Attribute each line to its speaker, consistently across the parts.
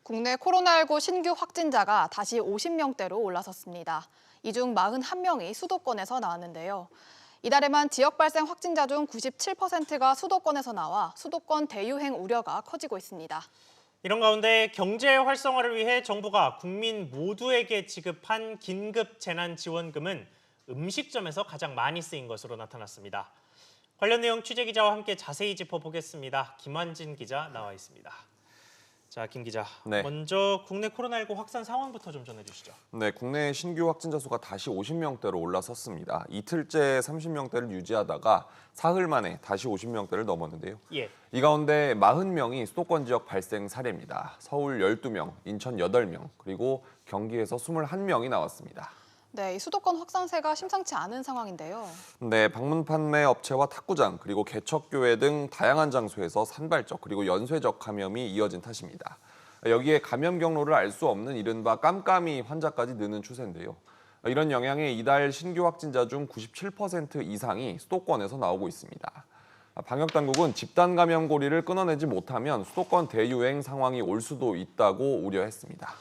Speaker 1: 국내 코로나19 신규 확진자가 다시 50명대로 올라섰습니다. 이 중 41명이 수도권에서 나왔는데요. 이달에만 지역 발생 확진자 중 97%가 수도권에서 나와 수도권 대유행 우려가 커지고 있습니다.
Speaker 2: 이런 가운데 경제 활성화를 위해 정부가 국민 모두에게 지급한 긴급 재난지원금은 음식점에서 가장 많이 쓰인 것으로 나타났습니다. 관련 내용 취재기자와 함께 자세히 짚어보겠습니다. 김환진 기자 나와 있습니다. 자, 김 기자,
Speaker 3: 네.
Speaker 2: 먼저 국내 코로나19 확산 상황부터 좀 전해주시죠.
Speaker 3: 네, 국내 신규 확진자 수가 다시 50명대로 올라섰습니다. 이틀째 30명대를 유지하다가 사흘 만에 다시 50명대를 넘었는데요.
Speaker 2: 예.
Speaker 3: 이 가운데 40명이 수도권 지역 발생 사례입니다. 서울 12명, 인천 8명, 그리고 경기에서 21명이 나왔습니다.
Speaker 1: 네, 이 수도권 확산세가 심상치 않은 상황인데요.
Speaker 3: 네, 방문 판매 업체와 탁구장, 그리고 개척교회 등 다양한 장소에서 산발적 그리고 연쇄적 감염이 이어진 탓입니다. 여기에 감염 경로를 알 수 없는 이른바 깜깜이 환자까지 느는 추세인데요. 이런 영향에 이달 신규 확진자 중 97% 이상이 수도권에서 나오고 있습니다. 방역당국은 집단 감염 고리를 끊어내지 못하면 수도권 대유행 상황이 올 수도 있다고 우려했습니다.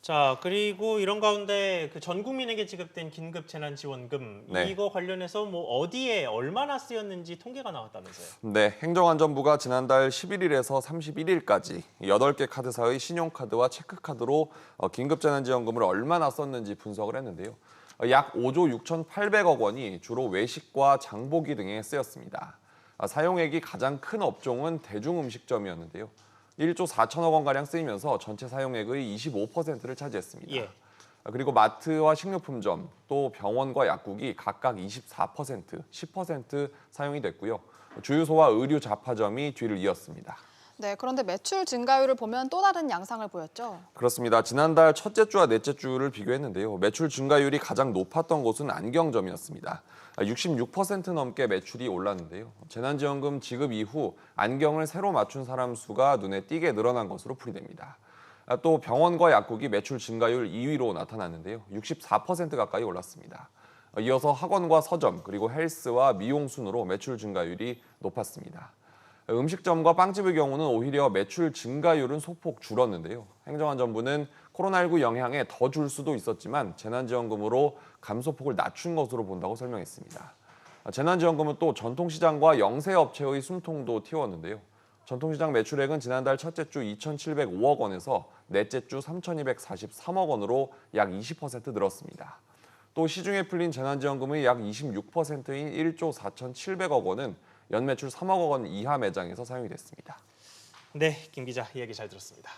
Speaker 2: 자, 그리고 이런 가운데 전 국민에게 지급된 긴급 재난지원금
Speaker 3: 네.
Speaker 2: 이거 관련해서 뭐 어디에 얼마나 쓰였는지 통계가 나왔다면서요?
Speaker 3: 네, 행정안전부가 지난달 11일에서 31일까지 8개 카드사의 신용카드와 체크카드로 긴급재난지원금을 얼마나 썼는지 분석을 했는데요. 약 5조 6,800억 원이 주로 외식과 장보기 등에 쓰였습니다. 사용액이 가장 큰 업종은 대중음식점이었는데요. 1조 4천억 원가량 쓰이면서 전체 사용액의 25%를 차지했습니다.
Speaker 2: 예.
Speaker 3: 그리고 마트와 식료품점, 또 병원과 약국이 각각 24%, 10% 사용이 됐고요. 주유소와 의류 잡화점이 뒤를 이었습니다.
Speaker 1: 네, 그런데 매출 증가율을 보면 또 다른 양상을 보였죠.
Speaker 3: 그렇습니다. 지난달 첫째 주와 넷째 주를 비교했는데요. 매출 증가율이 가장 높았던 곳은 안경점이었습니다. 66% 넘게 매출이 올랐는데요. 재난지원금 지급 이후 안경을 새로 맞춘 사람 수가 눈에 띄게 늘어난 것으로 풀이됩니다. 또 병원과 약국이 매출 증가율 2위로 나타났는데요. 64% 가까이 올랐습니다. 이어서 학원과 서점, 그리고 헬스와 미용 순으로 매출 증가율이 높았습니다. 음식점과 빵집의 경우는 오히려 매출 증가율은 소폭 줄었는데요. 행정안전부는 코로나19 영향에 더 줄 수도 있었지만 재난지원금으로 감소폭을 낮춘 것으로 본다고 설명했습니다. 재난지원금은 또 전통시장과 영세업체의 숨통도 틔웠는데요. 전통시장 매출액은 지난달 첫째 주 2,705억 원에서 넷째 주 3,243억 원으로 약 20% 늘었습니다. 또 시중에 풀린 재난지원금의 약 26%인 1조 4,700억 원은 연매출 3억 원 이하 매장에서 사용이 됐습니다.
Speaker 2: 네, 김 기자 이야기 잘 들었습니다.